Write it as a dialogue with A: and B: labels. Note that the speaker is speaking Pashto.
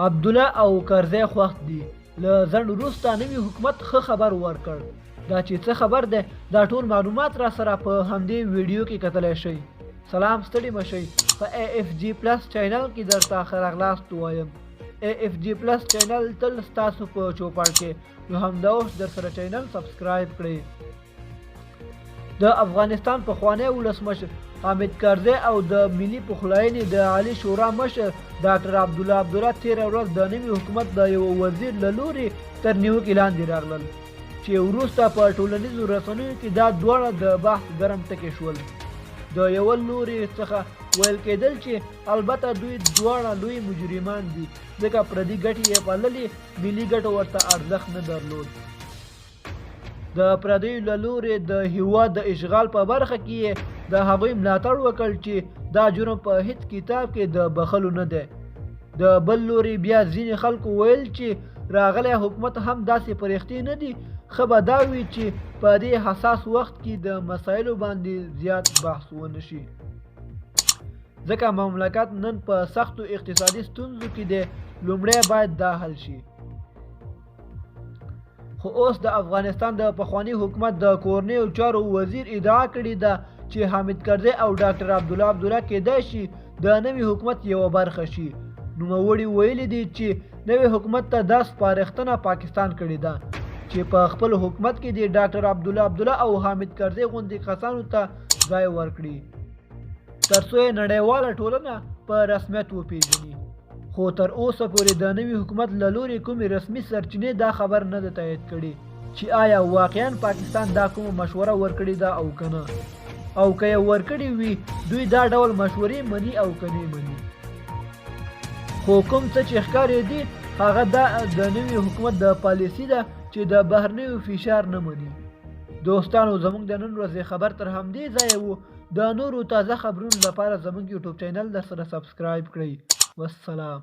A: عبدالله او کرزی خوښ دي. له ځنډ وروسته نوي حکومت ښه خبر ورکړ. دا چې څه خبر دی دا ټول معلومات را سره په همدې ویډیو کې کتلی شئ. سلام، ستړي مه شئ. په AFG+ چینل کې درته ښه راغلاست وایم. AFG+ چینل تل ستاسو په چوپړ کې، نو همدا اوس در سره چینل سبسکرایب کړئ. د افغانستان پخوانی ولسمشر حامد کرزی او د ملي پخلاینې د عالي شورا مشر ډاکټر عبدالله تېره ورځ د نوي حکومت د یو وزیر له لوري تر نیوکې لاندې راغلل، چې وروسته په ټولنیزو رسنیو کې دا دواړه د بحث ګرم ټکي شول. د یوه لوري څخه ویل کېدل چې البته دوی دواړه لوی مجرمان دي، ځکه پردي ګټې یې پاللې، ملي ګټو ورته ارزښت نه درلود. د پردیو له لورې د هېواد د اشغال په برخه کې یې د هغوی ملاتړ وکړ چې دا جرم په هیڅ کتاب کې د بخښلو نه دی. د بل لوري بیا ځینې خلکو ویل چې راغلی حکومت هم داسې پرېختې نه دي. ښه به دا وي چې په دې حساس وخت کې د مسایلو باندې زیات بحث ونه شي، ځکه مملکت نن په سختو اقتصادي ستونزو کې دی. لومړی باید دا حل شي. خو اوس د افغانستان د پخواني حکومت د کورنیو چارو وزیر ادعا کړې ده چې حامد کرزی او ډاکټر عبدالله کېدای شي د نوي حکومت یوه برخه شي. نوموړي ویلي دي چې نوي حکومت ته دا سپارښتنه پاکستان کړې ده چې په خپل حکومت کې د ډاکټر عبدالله او حامد کرزی غوندې کسانو ته ځای ورکړي، تر څو یې نړیواله ټولنه په رسمیت وپېژني. خو تر اوسه پورې د نوي حکومت له لوري کومې رسمي سرچینې دا خبر نه ده تایید کړې چې آیا واقعا پاکستان دا کومه مشوره ورکړې ده او که نه، او که یې ورکړې وي دوی دا ډول مشورې مني او که نه مني. خو کوم څه چې ښکارې دي هغه دا د نوي حکومت د پالیسي ده چې د بهرنیو فشار نه مني. دوستانو، زموږ د نن ورځې خبر تر همدې ځایه و. د نورو تازه خبرونو لپاره زموږ یوټیوب چینل در سره سبسکرایب کړئ. والسلام.